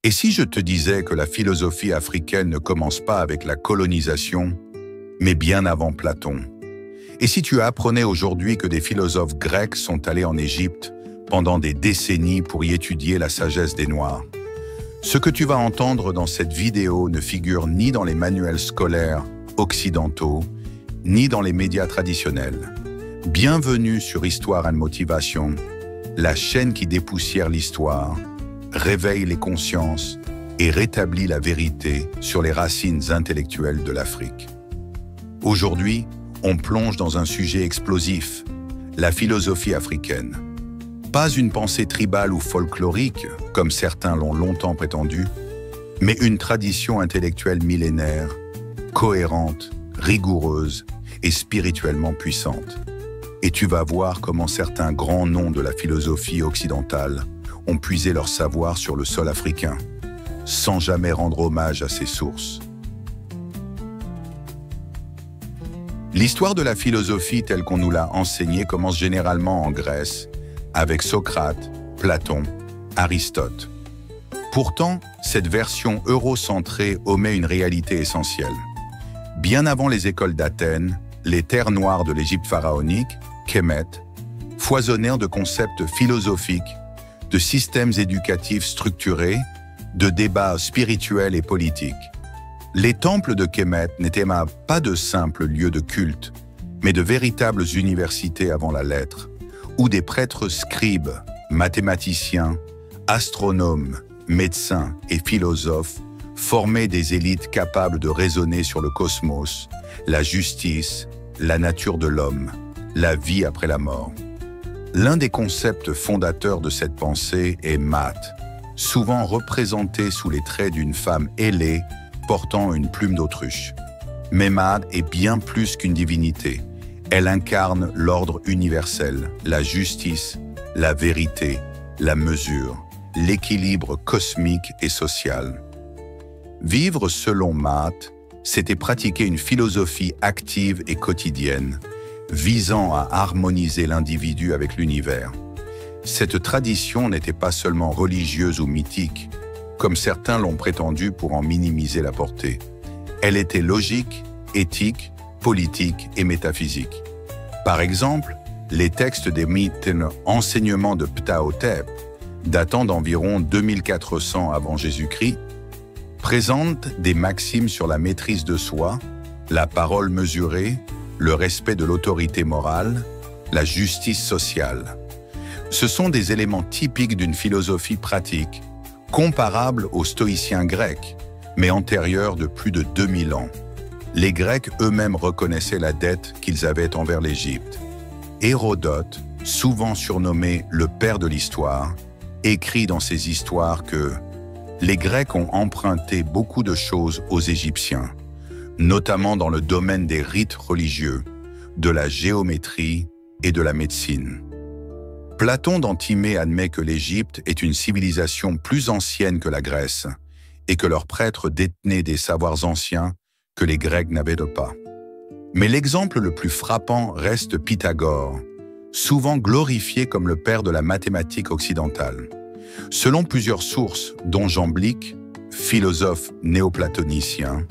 Et si je te disais que la philosophie africaine ne commence pas avec la colonisation, mais bien avant Platon? Et si tu apprenais aujourd'hui que des philosophes grecs sont allés en Égypte pendant des décennies pour y étudier la sagesse des Noirs? Ce que tu vas entendre dans cette vidéo ne figure ni dans les manuels scolaires occidentaux, ni dans les médias traditionnels. Bienvenue sur Histoire and Motivation, la chaîne qui dépoussière l'histoire, réveille les consciences et rétablit la vérité sur les racines intellectuelles de l'Afrique. Aujourd'hui, on plonge dans un sujet explosif, la philosophie africaine. Pas une pensée tribale ou folklorique, comme certains l'ont longtemps prétendu, mais une tradition intellectuelle millénaire, cohérente, rigoureuse et spirituellement puissante. Et tu vas voir comment certains grands noms de la philosophie occidentale ont puisé leur savoir sur le sol africain, sans jamais rendre hommage à ses sources. L'histoire de la philosophie telle qu'on nous l'a enseignée commence généralement en Grèce, avec Socrate, Platon, Aristote. Pourtant, cette version eurocentrée omet une réalité essentielle. Bien avant les écoles d'Athènes, les terres noires de l'Égypte pharaonique, Kemet, foisonnèrent de concepts philosophiques, de systèmes éducatifs structurés, de débats spirituels et politiques. Les temples de Kemet n'étaient pas de simples lieux de culte, mais de véritables universités avant la lettre, où des prêtres scribes, mathématiciens, astronomes, médecins et philosophes formaient des élites capables de raisonner sur le cosmos, la justice, la nature de l'homme, la vie après la mort. L'un des concepts fondateurs de cette pensée est Maat, souvent représenté sous les traits d'une femme ailée portant une plume d'autruche. Mais Maat est bien plus qu'une divinité. Elle incarne l'ordre universel, la justice, la vérité, la mesure, l'équilibre cosmique et social. Vivre selon Maat, c'était pratiquer une philosophie active et quotidienne, visant à harmoniser l'individu avec l'univers. Cette tradition n'était pas seulement religieuse ou mythique, comme certains l'ont prétendu pour en minimiser la portée. Elle était logique, éthique, politique et métaphysique. Par exemple, les textes des mythes enseignements de Ptahhotep, datant d'environ 2400 avant Jésus-Christ, présentent des maximes sur la maîtrise de soi, la parole mesurée, le respect de l'autorité morale, la justice sociale. Ce sont des éléments typiques d'une philosophie pratique, comparable aux stoïciens grecs, mais antérieurs de plus de 2000 ans. Les Grecs eux-mêmes reconnaissaient la dette qu'ils avaient envers l'Égypte. Hérodote, souvent surnommé le père de l'histoire, écrit dans ses histoires que les Grecs ont emprunté beaucoup de choses aux Égyptiens, notamment dans le domaine des rites religieux, de la géométrie et de la médecine. Platon dans Timée admet que l'Égypte est une civilisation plus ancienne que la Grèce et que leurs prêtres détenaient des savoirs anciens que les Grecs n'avaient pas. Mais l'exemple le plus frappant reste Pythagore, souvent glorifié comme le père de la mathématique occidentale. Selon plusieurs sources, dont Jamblique, philosophe néoplatonicien,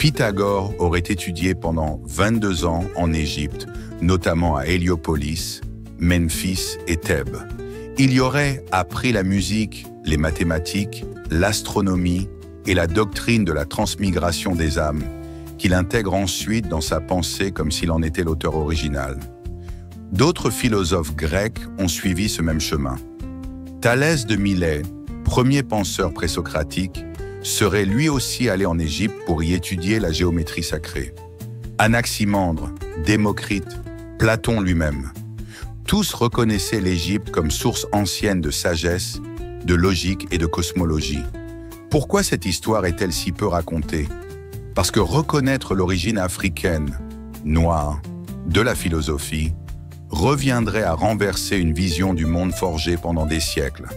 Pythagore aurait étudié pendant 22 ans en Égypte, notamment à Héliopolis, Memphis et Thèbes. Il y aurait appris la musique, les mathématiques, l'astronomie et la doctrine de la transmigration des âmes, qu'il intègre ensuite dans sa pensée comme s'il en était l'auteur original. D'autres philosophes grecs ont suivi ce même chemin. Thalès de Milet, premier penseur présocratique, serait lui aussi allé en Égypte pour y étudier la géométrie sacrée. Anaximandre, Démocrite, Platon lui-même. Tous reconnaissaient l'Égypte comme source ancienne de sagesse, de logique et de cosmologie. Pourquoi cette histoire est-elle si peu racontée? Parce que reconnaître l'origine africaine, noire, de la philosophie, reviendrait à renverser une vision du monde forgé pendant des siècles.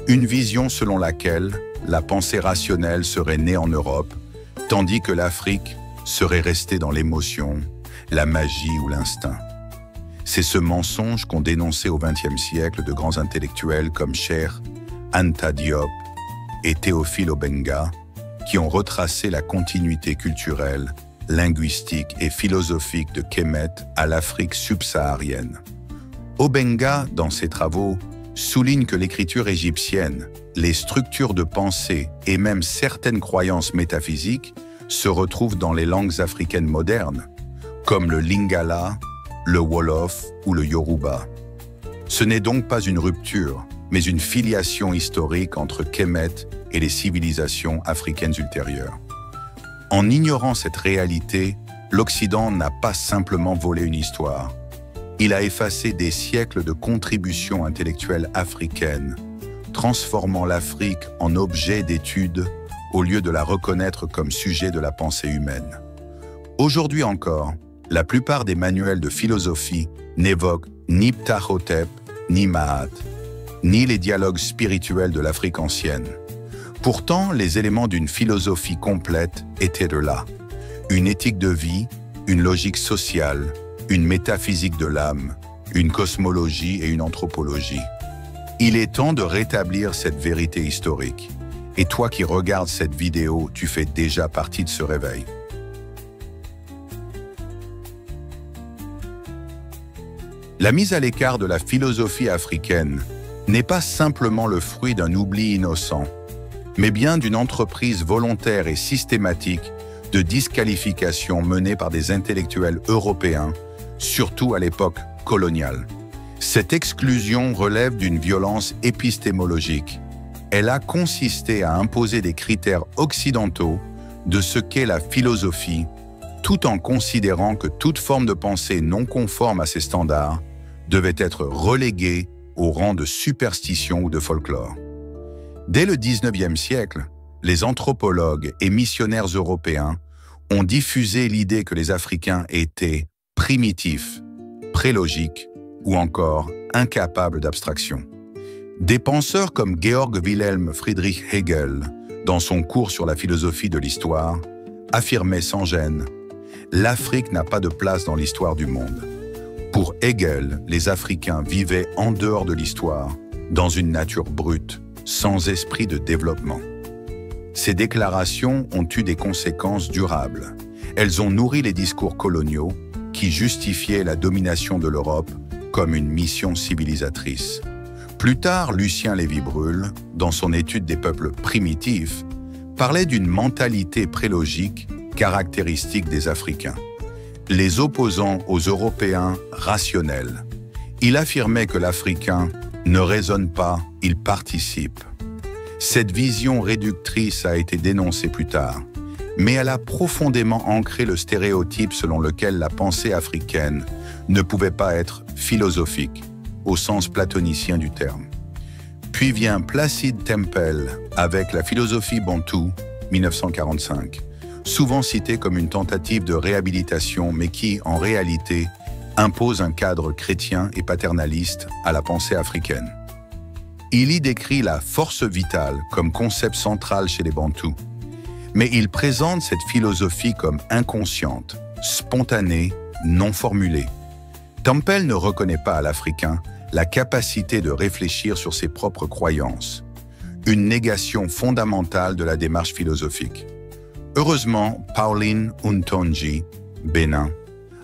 Une vision selon laquelle la pensée rationnelle serait née en Europe, tandis que l'Afrique serait restée dans l'émotion, la magie ou l'instinct. C'est ce mensonge qu'ont dénoncé au XXe siècle de grands intellectuels comme Cheikh Anta Diop, et Théophile Obenga, qui ont retracé la continuité culturelle, linguistique et philosophique de Kemet à l'Afrique subsaharienne. Obenga, dans ses travaux, souligne que l'écriture égyptienne, les structures de pensée et même certaines croyances métaphysiques se retrouvent dans les langues africaines modernes, comme le lingala, le wolof ou le yoruba. Ce n'est donc pas une rupture, mais une filiation historique entre Kemet et les civilisations africaines ultérieures. En ignorant cette réalité, l'Occident n'a pas simplement volé une histoire. Il a effacé des siècles de contributions intellectuelles africaines, transformant l'Afrique en objet d'étude au lieu de la reconnaître comme sujet de la pensée humaine. Aujourd'hui encore, la plupart des manuels de philosophie n'évoquent ni Ptahhotep, ni Mahat, ni les dialogues spirituels de l'Afrique ancienne. Pourtant, les éléments d'une philosophie complète étaient de là. Une éthique de vie, une logique sociale, une métaphysique de l'âme, une cosmologie et une anthropologie. Il est temps de rétablir cette vérité historique. Et toi qui regardes cette vidéo, tu fais déjà partie de ce réveil. La mise à l'écart de la philosophie africaine n'est pas simplement le fruit d'un oubli innocent, mais bien d'une entreprise volontaire et systématique de disqualification menée par des intellectuels européens, surtout à l'époque coloniale. Cette exclusion relève d'une violence épistémologique. Elle a consisté à imposer des critères occidentaux de ce qu'est la philosophie, tout en considérant que toute forme de pensée non conforme à ces standards devait être reléguée au rang de superstition ou de folklore. Dès le XIXe siècle, les anthropologues et missionnaires européens ont diffusé l'idée que les Africains étaient primitifs, prélogiques ou encore incapables d'abstraction. Des penseurs comme Georg Wilhelm Friedrich Hegel, dans son cours sur la philosophie de l'histoire, affirmaient sans gêne « L'Afrique n'a pas de place dans l'histoire du monde ». Pour Hegel, les Africains vivaient en dehors de l'histoire, dans une nature brute, sans esprit de développement. Ces déclarations ont eu des conséquences durables. Elles ont nourri les discours coloniaux qui justifiaient la domination de l'Europe comme une mission civilisatrice. Plus tard, Lucien Lévy-Bruhl, dans son étude des peuples primitifs, parlait d'une mentalité prélogique caractéristique des Africains, les opposant aux Européens rationnels. Il affirmait que l'Africain ne raisonne pas, il participe. Cette vision réductrice a été dénoncée plus tard, mais elle a profondément ancré le stéréotype selon lequel la pensée africaine ne pouvait pas être philosophique, au sens platonicien du terme. Puis vient Placide Tempel avec la philosophie bantoue, 1945, souvent citée comme une tentative de réhabilitation, mais qui, en réalité, impose un cadre chrétien et paternaliste à la pensée africaine. Il y décrit la force vitale comme concept central chez les Bantous, mais il présente cette philosophie comme inconsciente, spontanée, non formulée. Tempel ne reconnaît pas à l'Africain la capacité de réfléchir sur ses propres croyances, une négation fondamentale de la démarche philosophique. Heureusement, Pauline Untonji, Bénin,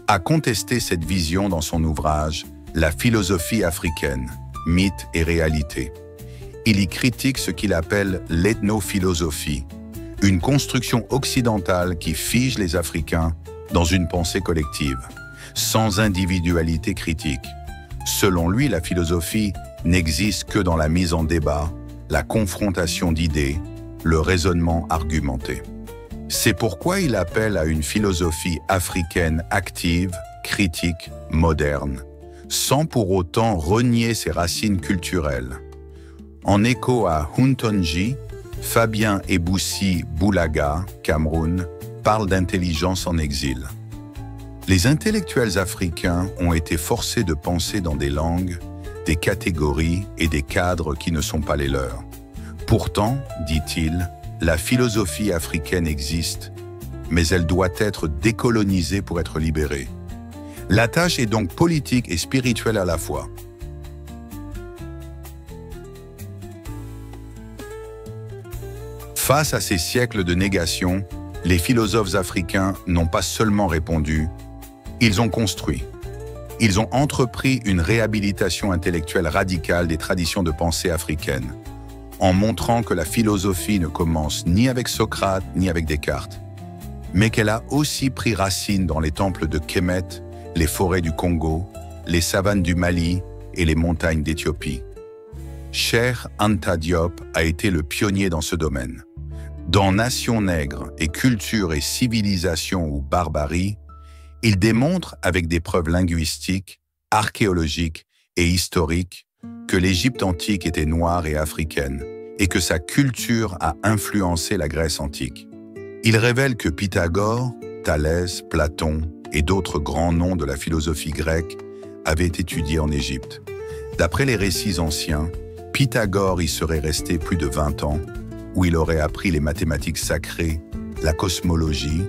a contesté cette vision dans son ouvrage « La philosophie africaine, mythe et réalité ». Il y critique ce qu'il appelle l'ethnophilosophie, une construction occidentale qui fige les Africains dans une pensée collective, sans individualité critique. Selon lui, la philosophie n'existe que dans la mise en débat, la confrontation d'idées, le raisonnement argumenté. C'est pourquoi il appelle à une philosophie africaine active, critique, moderne, sans pour autant renier ses racines culturelles. En écho à Huntonji, Fabien Eboussi Boulaga, Cameroun, parle d'intelligence en exil. Les intellectuels africains ont été forcés de penser dans des langues, des catégories et des cadres qui ne sont pas les leurs. Pourtant, dit-il, la philosophie africaine existe, mais elle doit être décolonisée pour être libérée. La tâche est donc politique et spirituelle à la fois. Face à ces siècles de négation, les philosophes africains n'ont pas seulement répondu, ils ont construit. Ils ont entrepris une réhabilitation intellectuelle radicale des traditions de pensée africaines, en montrant que la philosophie ne commence ni avec Socrate ni avec Descartes, mais qu'elle a aussi pris racine dans les temples de Kemet, les forêts du Congo, les savanes du Mali et les montagnes d'Éthiopie. Cheikh Anta Diop a été le pionnier dans ce domaine. Dans Nation nègre et culture et civilisation ou barbarie, il démontre avec des preuves linguistiques, archéologiques et historiques que l'Égypte antique était noire et africaine et que sa culture a influencé la Grèce antique. Il révèle que Pythagore, Thalès, Platon et d'autres grands noms de la philosophie grecque avaient étudié en Égypte. D'après les récits anciens, Pythagore y serait resté plus de 20 ans, où il aurait appris les mathématiques sacrées, la cosmologie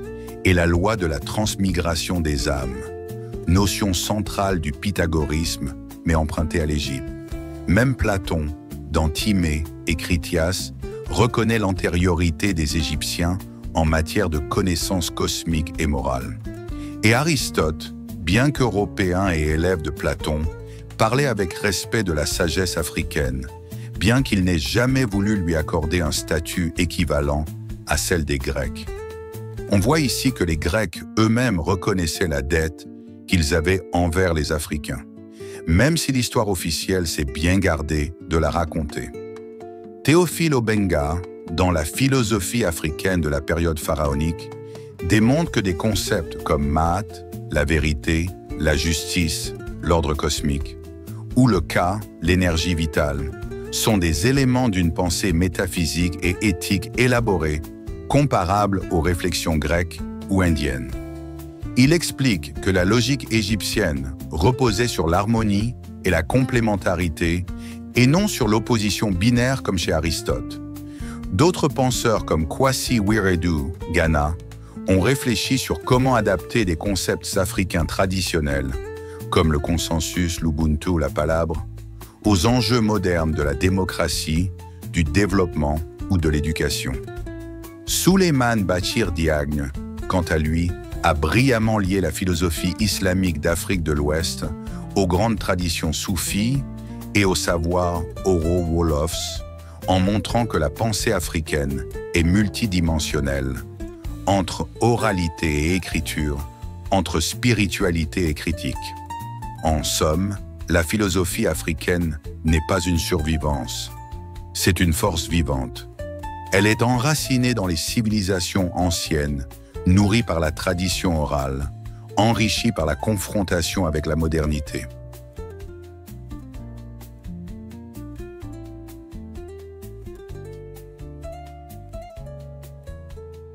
et la loi de la transmigration des âmes, notion centrale du pythagorisme, mais empruntée à l'Égypte. Même Platon, dans Timée et Critias, reconnaît l'antériorité des Égyptiens en matière de connaissances cosmiques et morales. Et Aristote, bien qu'européen et élève de Platon, parlait avec respect de la sagesse africaine, bien qu'il n'ait jamais voulu lui accorder un statut équivalent à celle des Grecs. On voit ici que les Grecs eux-mêmes reconnaissaient la dette qu'ils avaient envers les Africains, même si l'histoire officielle s'est bien gardée de la raconter. Théophile Obenga, dans la philosophie africaine de la période pharaonique, démontre que des concepts comme Maat, la vérité, la justice, l'ordre cosmique, ou le Ka, l'énergie vitale, sont des éléments d'une pensée métaphysique et éthique élaborée, comparables aux réflexions grecques ou indiennes. Il explique que la logique égyptienne reposait sur l'harmonie et la complémentarité et non sur l'opposition binaire comme chez Aristote. D'autres penseurs comme Kwasi Wiredu, Ghana, ont réfléchi sur comment adapter des concepts africains traditionnels, comme le consensus, l'Ubuntu, la palabre, aux enjeux modernes de la démocratie, du développement ou de l'éducation. Souleymane Bachir Diagne, quant à lui, a brillamment lié la philosophie islamique d'Afrique de l'Ouest aux grandes traditions soufis et aux savoirs oro-wolofs, en montrant que la pensée africaine est multidimensionnelle, entre oralité et écriture, entre spiritualité et critique. En somme, la philosophie africaine n'est pas une survivance, c'est une force vivante. Elle est enracinée dans les civilisations anciennes, nourrie par la tradition orale, enrichie par la confrontation avec la modernité.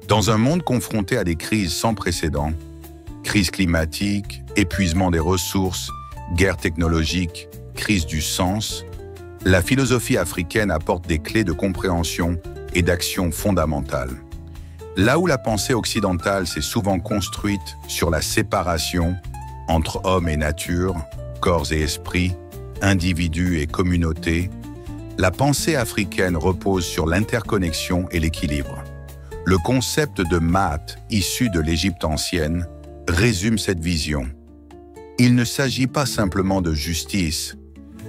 Dans un monde confronté à des crises sans précédent, crise climatique, épuisement des ressources, guerre technologique, crise du sens, la philosophie africaine apporte des clés de compréhension et d'action fondamentales. Là où la pensée occidentale s'est souvent construite sur la séparation entre homme et nature, corps et esprit, individu et communauté, la pensée africaine repose sur l'interconnexion et l'équilibre. Le concept de Maat, issu de l'Égypte ancienne, résume cette vision. Il ne s'agit pas simplement de justice,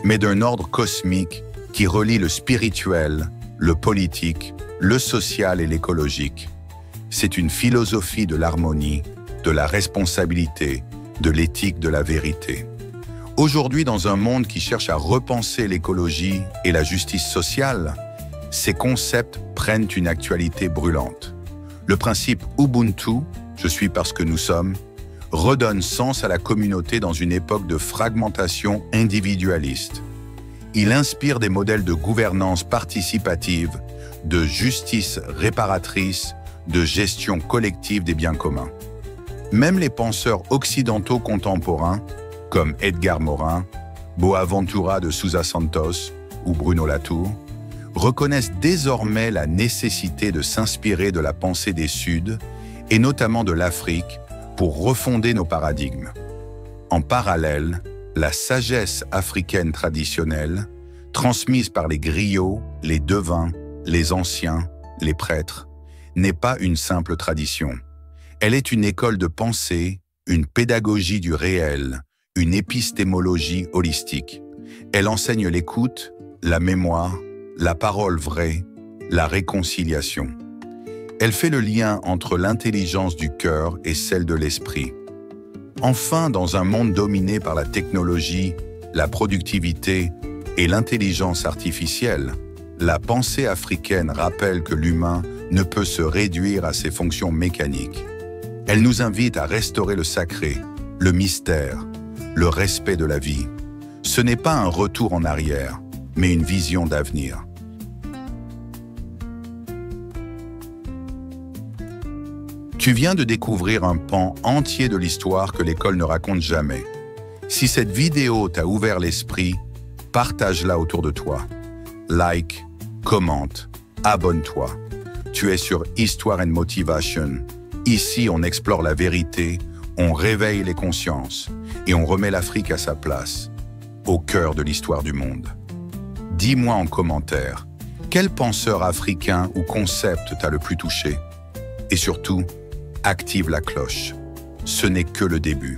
mais d'un ordre cosmique qui relie le spirituel, le politique, le social et l'écologique. C'est une philosophie de l'harmonie, de la responsabilité, de l'éthique de la vérité. Aujourd'hui, dans un monde qui cherche à repenser l'écologie et la justice sociale, ces concepts prennent une actualité brûlante. Le principe Ubuntu, je suis parce que nous sommes, redonne sens à la communauté dans une époque de fragmentation individualiste. Il inspire des modèles de gouvernance participative, de justice réparatrice, de gestion collective des biens communs. Même les penseurs occidentaux contemporains, comme Edgar Morin, Boaventura de Sousa Santos ou Bruno Latour, reconnaissent désormais la nécessité de s'inspirer de la pensée des Suds, et notamment de l'Afrique, pour refonder nos paradigmes. En parallèle, la sagesse africaine traditionnelle, transmise par les griots, les devins, les anciens, les prêtres, n'est pas une simple tradition. Elle est une école de pensée, une pédagogie du réel, une épistémologie holistique. Elle enseigne l'écoute, la mémoire, la parole vraie, la réconciliation. Elle fait le lien entre l'intelligence du cœur et celle de l'esprit. Enfin, dans un monde dominé par la technologie, la productivité et l'intelligence artificielle, la pensée africaine rappelle que l'humain ne peut se réduire à ses fonctions mécaniques. Elle nous invite à restaurer le sacré, le mystère, le respect de la vie. Ce n'est pas un retour en arrière, mais une vision d'avenir. Tu viens de découvrir un pan entier de l'histoire que l'école ne raconte jamais. Si cette vidéo t'a ouvert l'esprit, partage-la autour de toi. Like, commente, abonne-toi. Tu es sur Histoire and Motivation. Ici, on explore la vérité, on réveille les consciences et on remet l'Afrique à sa place, au cœur de l'histoire du monde. Dis-moi en commentaire, quel penseur africain ou concept t'a le plus touché? Et surtout, active la cloche. Ce n'est que le début.